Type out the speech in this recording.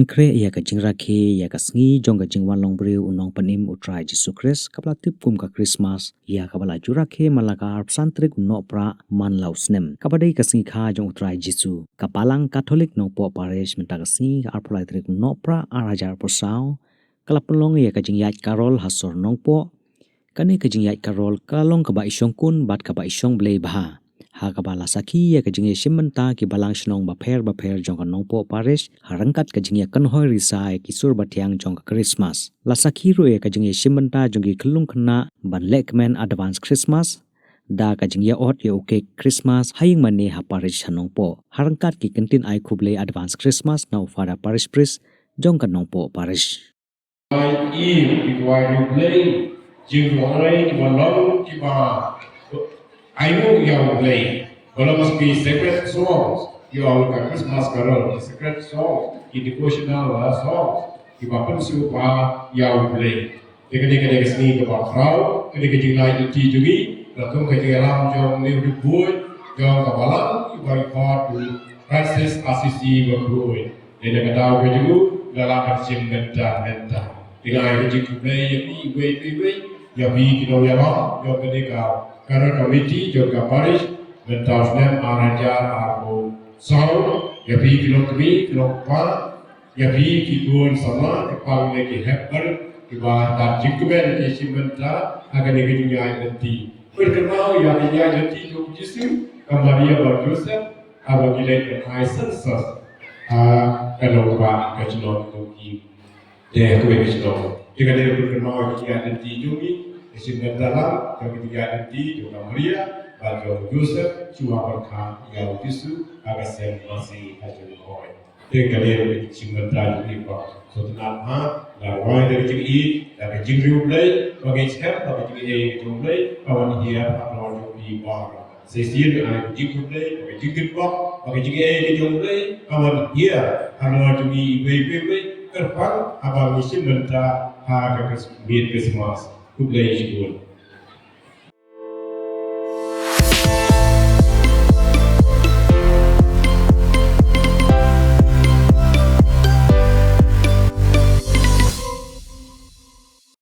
kre ia ka jing rakhe ia ka sngi jong ka jing wan long breu unong panim utrai Jesu Christ kapla tip kum ka Christmas ia kabala jurakhe malaka santrik no pra man lausnem kabadai ka sngi kha jong utrai Jesu ka Balang Catholic Nongpoh Parish menta ka sngi arpulai trik no pra arajar posau kalapulong ia ka jing yat karol hasor Nongpoh kane ka jing yat karol kalong ka ba isyong kun bat ka ba isyong blei bah ha kabala saki ya kajing simenta ki Balang Shnong ba pher jong ka Nongpoh Parish harangkat kajing ya kanhoi risai ki sur batiang jong ka Christmas la saki ro ya kajing simenta jong ki khulung khna ban lekmen advance Christmas da kajing ya ot ya uke Christmas haing mane ha Parish Nongpoh harangkat ki kentin ai khuble advance Christmas na ufada Parish priest jong ka Nongpoh Parish I know you all play, but it must be sacred songs. You all got Christmas carol, the sacred songs, the devotional songs. You want to you all play. Ketika seni kepada crowd, ketika jinglai itu juga, lalu ketika alam jom ni berbuat, jom kabalang, you bagi part to Francis Assisi berbuat. Jadi kita tahu juga dalam macam menta. Dengan air jingku play, yang ni, ya bi kita lihat, jom ketika karena komiti juga Parish mentasnya arajar aku sound ya bi kilo pa ya bi kibun sama ipang lagi hepper iba tak jikumen di simenta akan dikinya nanti berkenal ya dia nanti juga Yesus kemaria berjoseph abang gila licenses kalau ba kecilon tuki deh tu kecilon jika dia berkenal dia nanti juga Simpan dalam yang ketiga nanti juga Maria bagi Joseph cuma berkah yang Yesus agar saya masih hajar koi. Dengan kalian simpan dalam ini pak. Setelah lawan dari jiri, dari jiri ulai, bagi siapa bagi jiri ulai, kawan dia lawan di bar. Sesiapa yang jiri ulai, bagi jiri pak, bagi jiri ulai, kawan dia lawan di ibu kerpan, abang simpan dalam harga Christmas. Kublai Shibun.